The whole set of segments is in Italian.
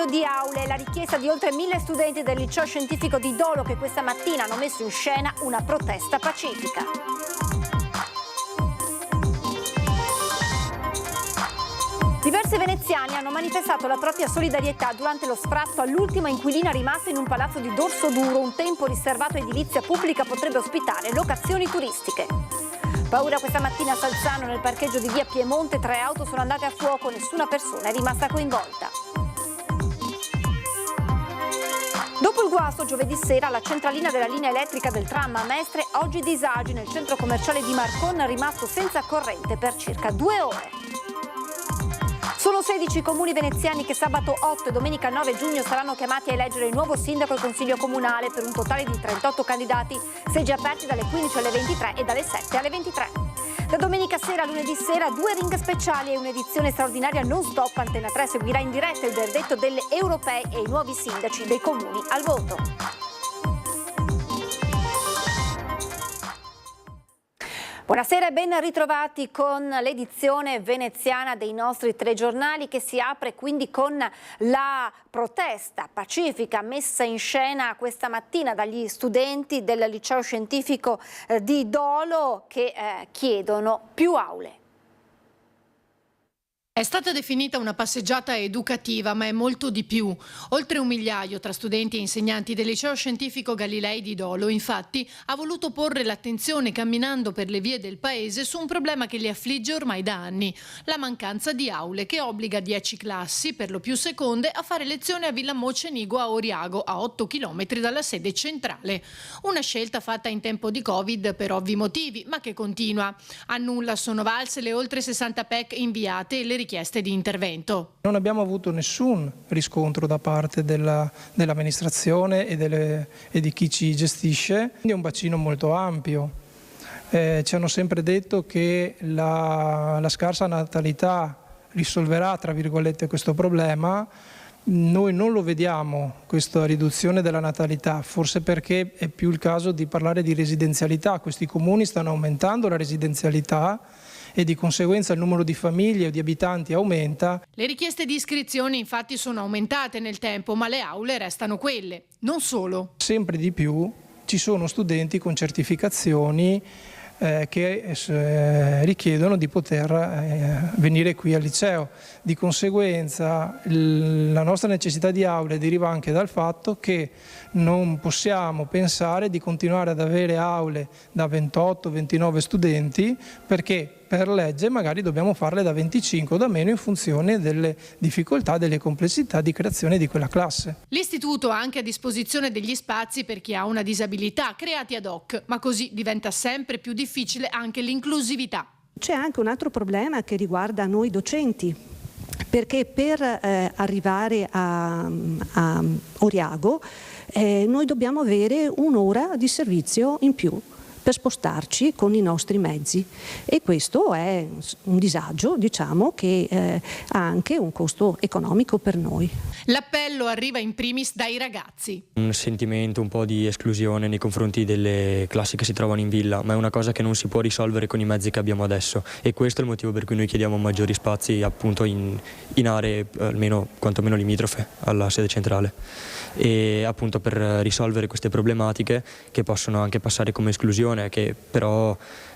di aule, la richiesta di oltre 1000 studenti del liceo scientifico di Dolo che questa mattina hanno messo in scena una protesta pacifica. Diversi veneziani hanno manifestato la propria solidarietà durante lo sfratto all'ultima inquilina rimasta in un palazzo di Dorsoduro. Un tempo riservato a edilizia pubblica potrebbe ospitare locazioni turistiche. Paura questa mattina a Salzano, nel parcheggio di via Piemonte, 3 auto sono andate a fuoco, nessuna persona è rimasta coinvolta. Dopo il guasto giovedì sera la centralina della linea elettrica del tram a Mestre, oggi disagi nel centro commerciale di Marcon, rimasto senza corrente per circa 2 ore. Sono 16 comuni veneziani che sabato 8 e domenica 9 giugno saranno chiamati a eleggere il nuovo sindaco e il consiglio comunale per un totale di 38 candidati, seggi aperti dalle 15 alle 23 e dalle 7 alle 23. Da domenica sera a lunedì sera 2 ring speciali e un'edizione straordinaria non stop. Antena 3 seguirà in diretta il verdetto delle europee e i nuovi sindaci dei comuni al voto. Buonasera e ben ritrovati con l'edizione veneziana dei nostri telegiornali, che si apre quindi con la protesta pacifica messa in scena questa mattina dagli studenti del liceo scientifico di Dolo che chiedono più aule. È stata definita una passeggiata educativa, ma è molto di più. Oltre 1 migliaio tra studenti e insegnanti del liceo scientifico Galilei di Dolo, infatti, ha voluto porre l'attenzione camminando per le vie del paese su un problema che li affligge ormai da anni: la mancanza di aule, che obbliga 10 classi, per lo più seconde, a fare lezione a Villamò Cenigo a Oriago, a 8 chilometri dalla sede centrale. Una scelta fatta in tempo di Covid per ovvi motivi, ma che continua. A nulla sono valse le oltre 60 PEC inviate e le richieste di intervento. Non abbiamo avuto nessun riscontro da parte dell'amministrazione e di chi ci gestisce, quindi è un bacino molto ampio. Ci hanno sempre detto che la scarsa natalità risolverà, tra virgolette, questo problema. Noi non lo vediamo, questa riduzione della natalità, forse perché è più il caso di parlare di residenzialità. Questi comuni stanno aumentando la residenzialità e di conseguenza il numero di famiglie o di abitanti aumenta. Le richieste di iscrizioni infatti sono aumentate nel tempo, ma le aule restano quelle. Non solo. Sempre di più ci sono studenti con certificazioni che richiedono di poter venire qui al liceo. Di conseguenza la nostra necessità di aule deriva anche dal fatto che non possiamo pensare di continuare ad avere aule da 28-29 studenti, perché per legge magari dobbiamo farle da 25 o da meno in funzione delle difficoltà, delle complessità di creazione di quella classe. L'istituto ha anche a disposizione degli spazi per chi ha una disabilità, creati ad hoc, ma così diventa sempre più difficile anche l'inclusività. C'è anche un altro problema che riguarda noi docenti, perché per arrivare a Oriago noi dobbiamo avere un'ora di servizio in più per spostarci con i nostri mezzi, e questo è un disagio, diciamo, che ha anche un costo economico per noi. L'appello arriva in primis dai ragazzi. Un sentimento un po' di esclusione nei confronti delle classi che si trovano in villa, ma è una cosa che non si può risolvere con i mezzi che abbiamo adesso, e questo è il motivo per cui noi chiediamo maggiori spazi appunto in aree almeno quantomeno limitrofe alla sede centrale, e appunto per risolvere queste problematiche che possono anche passare come esclusione, che però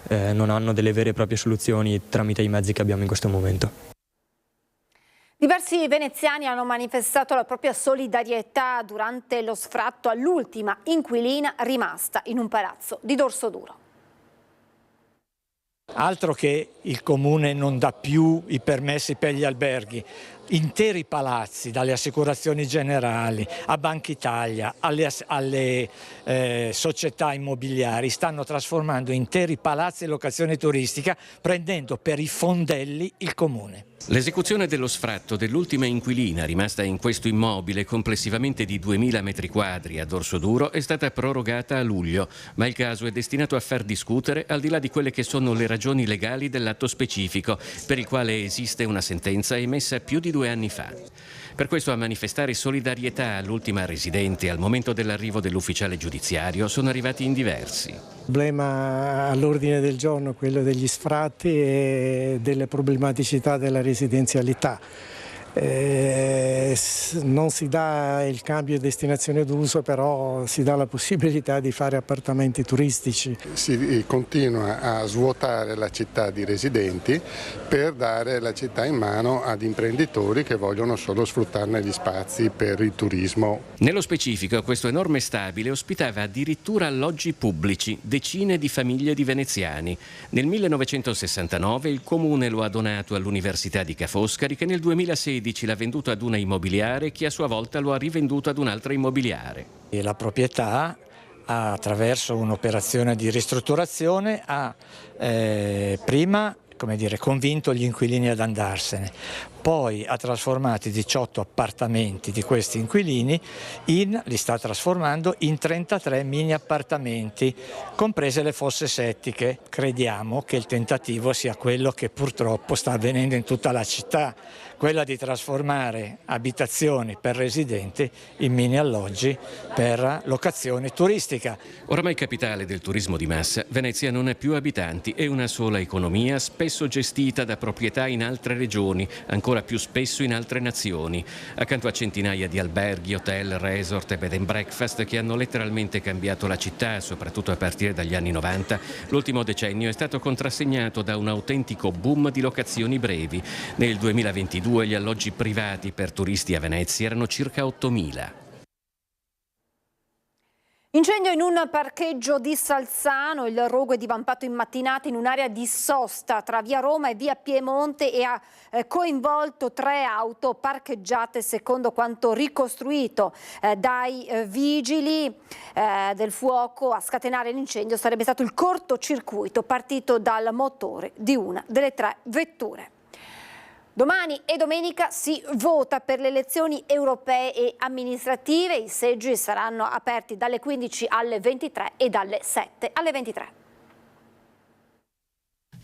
non hanno delle vere e proprie soluzioni tramite i mezzi che abbiamo in questo momento. Diversi veneziani hanno manifestato la propria solidarietà durante lo sfratto all'ultima inquilina rimasta in un palazzo di Dorsoduro. Altro che il comune non dà più i permessi per gli alberghi. Interi palazzi, dalle assicurazioni generali a Banca Italia, alle società immobiliari, stanno trasformando interi palazzi in locazione turistica, prendendo per i fondelli il comune. L'esecuzione dello sfratto dell'ultima inquilina rimasta in questo immobile complessivamente di 2000 metri quadri a Dorsoduro è stata prorogata a luglio, ma il caso è destinato a far discutere al di là di quelle che sono le ragioni legali dell'atto specifico, per il quale esiste una sentenza emessa più di 2 anni fa. Per questo a manifestare solidarietà all'ultima residente al momento dell'arrivo dell'ufficiale giudiziario sono arrivati in diversi. Il problema all'ordine del giorno è quello degli sfratti e delle problematicità della residenzialità. Non si dà il cambio di destinazione d'uso, però si dà la possibilità di fare appartamenti turistici. Si continua a svuotare la città di residenti per dare la città in mano ad imprenditori che vogliono solo sfruttarne gli spazi per il turismo. Nello specifico, questo enorme stabile ospitava addirittura alloggi pubblici, decine di famiglie di veneziani. Nel 1969 il comune lo ha donato all'Università di Ca' Foscari, che nel 2016 l'ha venduto ad una immobiliare che a sua volta lo ha rivenduto ad un'altra immobiliare. E la proprietà, attraverso un'operazione di ristrutturazione, ha prima convinto gli inquilini ad andarsene, poi ha trasformato 18 appartamenti di questi inquilini, li sta trasformando in 33 mini appartamenti, comprese le fosse settiche. Crediamo che il tentativo sia quello che purtroppo sta avvenendo in tutta la città, quella di trasformare abitazioni per residenti in mini alloggi per locazione turistica. Oramai capitale del turismo di massa, Venezia non ha più abitanti e una sola economia, spesso gestita da proprietà in altre regioni, ancora più spesso in altre nazioni, accanto a centinaia di alberghi, hotel, resort e bed and breakfast che hanno letteralmente cambiato la città, soprattutto a partire dagli anni 90. L'ultimo decennio è stato contrassegnato da un autentico boom di locazioni brevi. Nel 2022 gli alloggi privati per turisti a Venezia erano circa 8.000. Incendio in un parcheggio di Salzano, il rogo è divampato in mattinata in un'area di sosta tra via Roma e via Piemonte e ha coinvolto 3 auto parcheggiate secondo quanto ricostruito dai vigili del fuoco. A scatenare l'incendio sarebbe stato il cortocircuito partito dal motore di una delle 3 vetture. Domani e domenica si vota per le elezioni europee e amministrative. I seggi saranno aperti dalle 15 alle 23 e dalle 7 alle 23.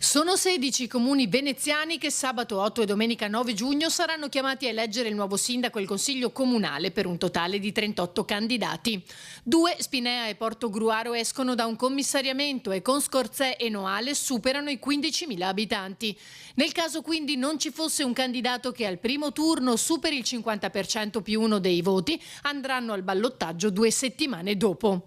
Sono 16 comuni veneziani che sabato 8 e domenica 9 giugno saranno chiamati a eleggere il nuovo sindaco e il consiglio comunale per un totale di 38 candidati. 2, Spinea e Portogruaro, escono da un commissariamento e con Scorzè e Noale superano i 15.000 abitanti. Nel caso quindi non ci fosse un candidato che al primo turno superi il 50% più 1 dei voti, andranno al ballottaggio 2 settimane dopo.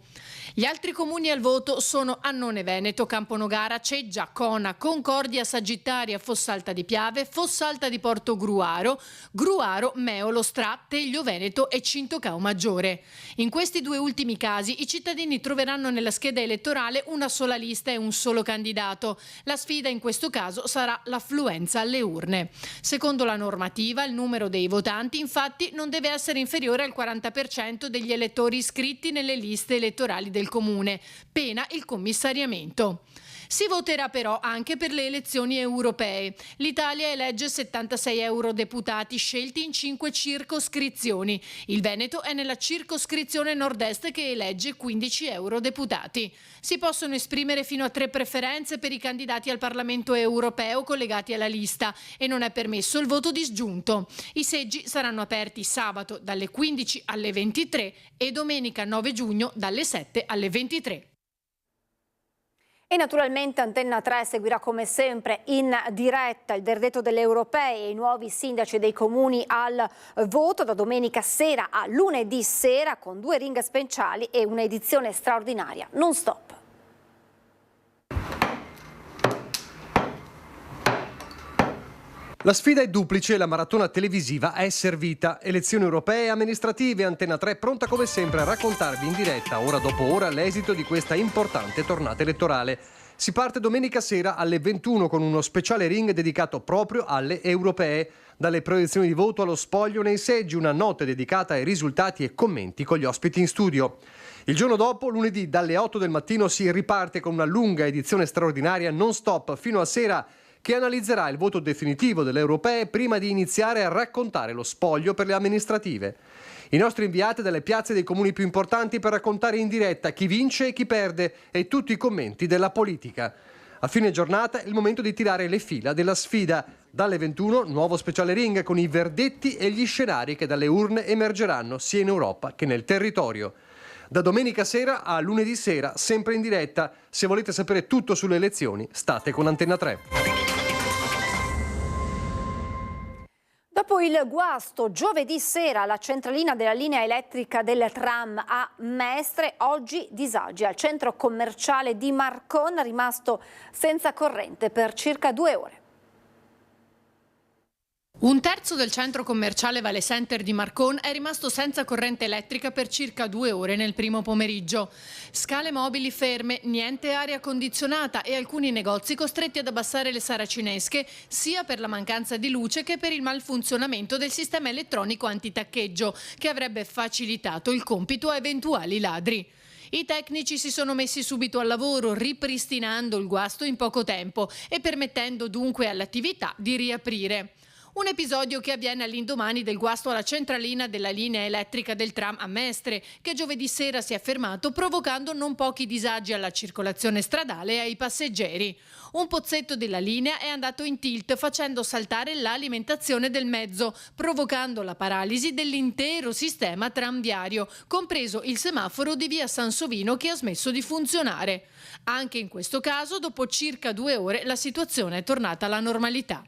Gli altri comuni al voto sono Annone Veneto, Camponogara, Ceggia, Cona, Concordia, Sagittaria, Fossalta di Piave, Fossalta di Portogruaro, Gruaro, Meolo, Stra, Teglio Veneto e Cintocao Maggiore. In questi 2 ultimi casi i cittadini troveranno nella scheda elettorale una sola lista e un solo candidato. La sfida in questo caso sarà l'affluenza alle urne. Secondo la normativa, il numero dei votanti infatti non deve essere inferiore al 40% degli elettori iscritti nelle liste elettorali del comune, pena il commissariamento. Si voterà però anche per le elezioni europee. L'Italia elegge 76 eurodeputati scelti in 5 circoscrizioni. Il Veneto è nella circoscrizione nord-est che elegge 15 eurodeputati. Si possono esprimere fino a 3 preferenze per i candidati al Parlamento europeo collegati alla lista e non è permesso il voto disgiunto. I seggi saranno aperti sabato dalle 15 alle 23 e domenica 9 giugno dalle 7 alle 23. E naturalmente Antenna 3 seguirà come sempre in diretta il verdetto delle europee e i nuovi sindaci dei comuni al voto da domenica sera a lunedì sera con 2 ring speciali e un'edizione straordinaria non stop. La sfida è duplice e la maratona televisiva è servita. Elezioni europee e amministrative, Antenna 3 pronta come sempre a raccontarvi in diretta, ora dopo ora, l'esito di questa importante tornata elettorale. Si parte domenica sera alle 21 con uno speciale ring dedicato proprio alle europee. Dalle proiezioni di voto allo spoglio nei seggi, una notte dedicata ai risultati e commenti con gli ospiti in studio. Il giorno dopo, lunedì, dalle 8 del mattino si riparte con una lunga edizione straordinaria non stop fino a sera, che analizzerà il voto definitivo delle europee prima di iniziare a raccontare lo spoglio per le amministrative. I nostri inviati dalle piazze dei comuni più importanti per raccontare in diretta chi vince e chi perde e tutti i commenti della politica. A fine giornata è il momento di tirare le fila della sfida. Dalle 21 nuovo speciale ring con i verdetti e gli scenari che dalle urne emergeranno sia in Europa che nel territorio. Da domenica sera a lunedì sera, sempre in diretta. Se volete sapere tutto sulle elezioni, state con Antenna 3. Dopo il guasto giovedì sera alla centralina della linea elettrica del tram a Mestre, oggi disagi al centro commerciale di Marcon, rimasto senza corrente per circa 2 ore. Un terzo del centro commerciale Vale Center di Marcon è rimasto senza corrente elettrica per circa 2 ore nel primo pomeriggio. Scale mobili ferme, niente aria condizionata e alcuni negozi costretti ad abbassare le saracinesche sia per la mancanza di luce che per il malfunzionamento del sistema elettronico antitaccheggio che avrebbe facilitato il compito a eventuali ladri. I tecnici si sono messi subito al lavoro, ripristinando il guasto in poco tempo e permettendo dunque all'attività di riaprire. Un episodio che avviene all'indomani del guasto alla centralina della linea elettrica del tram a Mestre, che giovedì sera si è fermato provocando non pochi disagi alla circolazione stradale e ai passeggeri. Un pozzetto della linea è andato in tilt facendo saltare l'alimentazione del mezzo, provocando la paralisi dell'intero sistema tranviario, compreso il semaforo di via Sansovino che ha smesso di funzionare. Anche in questo caso, dopo circa 2 ore, la situazione è tornata alla normalità.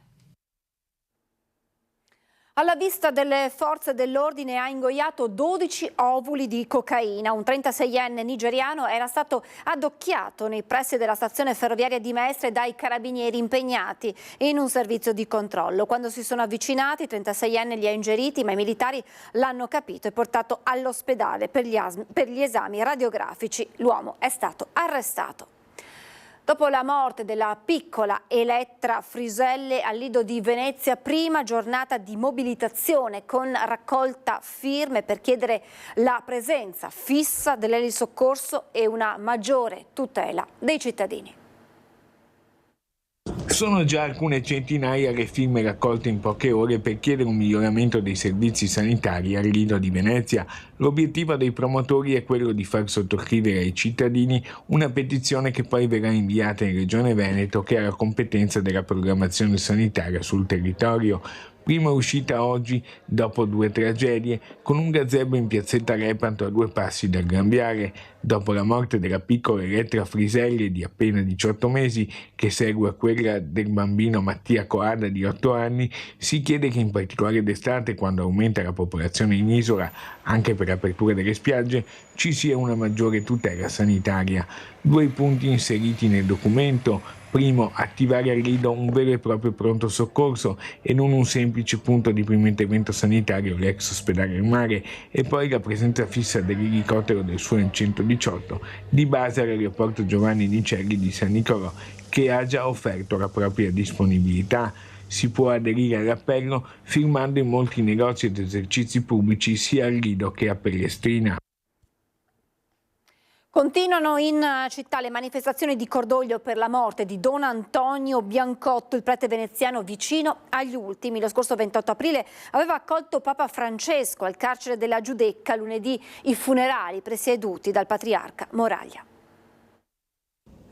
Alla vista delle forze dell'ordine ha ingoiato 12 ovuli di cocaina. Un 36enne nigeriano era stato addocchiato nei pressi della stazione ferroviaria di Mestre dai carabinieri impegnati in un servizio di controllo. Quando si sono avvicinati, il 36enne li ha ingeriti, ma i militari l'hanno capito e portato all'ospedale per gli esami radiografici. L'uomo è stato arrestato. Dopo la morte della piccola Elettra Friselle al Lido di Venezia, prima giornata di mobilitazione con raccolta firme per chiedere la presenza fissa dell'elisoccorso e una maggiore tutela dei cittadini. Sono già alcune centinaia le firme raccolte in poche ore per chiedere un miglioramento dei servizi sanitari al Lido di Venezia. L'obiettivo dei promotori è quello di far sottoscrivere ai cittadini una petizione che poi verrà inviata in Regione Veneto, che ha la competenza della programmazione sanitaria sul territorio. Prima uscita oggi, dopo 2 tragedie, con un gazebo in piazzetta Lepanto a 2 passi dal Gran Viale. Dopo la morte della piccola Elettra Friselle di appena 18 mesi, che segue a quella del bambino Mattia Coada di 8 anni, si chiede che in particolare d'estate, quando aumenta la popolazione in isola, anche per l'apertura delle spiagge, ci sia una maggiore tutela sanitaria. 2 punti inseriti nel documento. Primo, attivare al Lido un vero e proprio pronto soccorso e non un semplice punto di primo intervento sanitario, l'ex ospedale al mare, e poi la presenza fissa dell'elicottero del SUEN 118 di base all'aeroporto Giovanni Nicelli di San Nicolò, che ha già offerto la propria disponibilità. Si può aderire all'appello firmando in molti negozi ed esercizi pubblici sia al Lido che a Pellestrina. Continuano in città le manifestazioni di cordoglio per la morte di Don Antonio Biancotto, il prete veneziano vicino agli ultimi. Lo scorso 28 aprile aveva accolto Papa Francesco al carcere della Giudecca, lunedì i funerali presieduti dal patriarca Moraglia.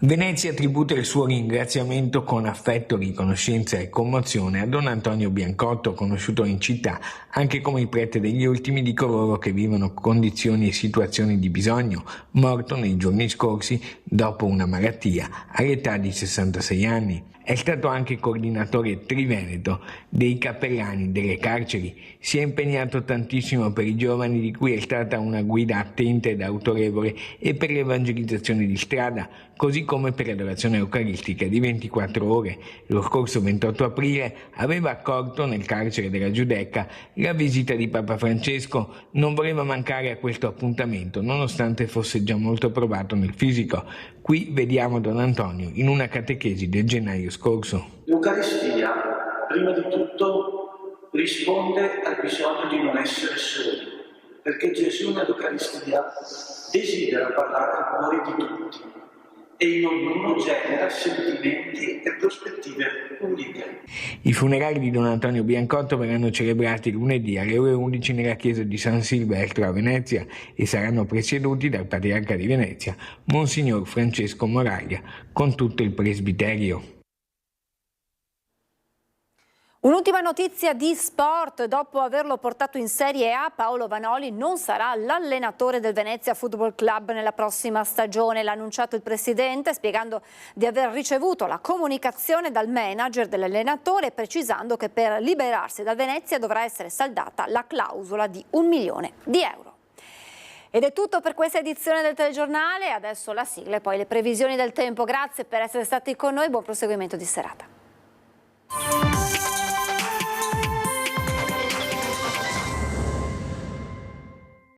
Venezia tributa il suo ringraziamento con affetto, riconoscenza e commozione a Don Antonio Biancotto, conosciuto in città anche come il prete degli ultimi di coloro che vivono condizioni e situazioni di bisogno, morto nei giorni scorsi dopo una malattia all'età di 66 anni. È stato anche coordinatore triveneto dei cappellani delle carceri. Si è impegnato tantissimo per i giovani, di cui è stata una guida attenta ed autorevole, e per l'evangelizzazione di strada, così come per l'adorazione eucaristica di 24 ore. Lo scorso 28 aprile aveva accolto nel carcere della Giudecca la visita di Papa Francesco. Non voleva mancare a questo appuntamento, nonostante fosse già molto provato nel fisico. Qui vediamo Don Antonio in una catechesi del gennaio scorso. L'Eucaristia, prima di tutto, risponde al bisogno di non essere soli, perché Gesù nell'Eucaristia desidera parlare al cuore di tutti e in ognuno genera sentimenti e prospettive uniche. I funerali di Don Antonio Biancotto verranno celebrati lunedì alle ore 11 nella chiesa di San Silvestro a Venezia e saranno presieduti dal patriarca di Venezia, Monsignor Francesco Moraglia, con tutto il presbiterio. Un'ultima notizia di sport: dopo averlo portato in Serie A, Paolo Vanoli non sarà l'allenatore del Venezia Football Club nella prossima stagione. L'ha annunciato il presidente, spiegando di aver ricevuto la comunicazione dal manager dell'allenatore e precisando che per liberarsi dal Venezia dovrà essere saldata la clausola di €1 milione. Ed è tutto per questa edizione del telegiornale, adesso la sigla e poi le previsioni del tempo. Grazie per essere stati con noi, buon proseguimento di serata.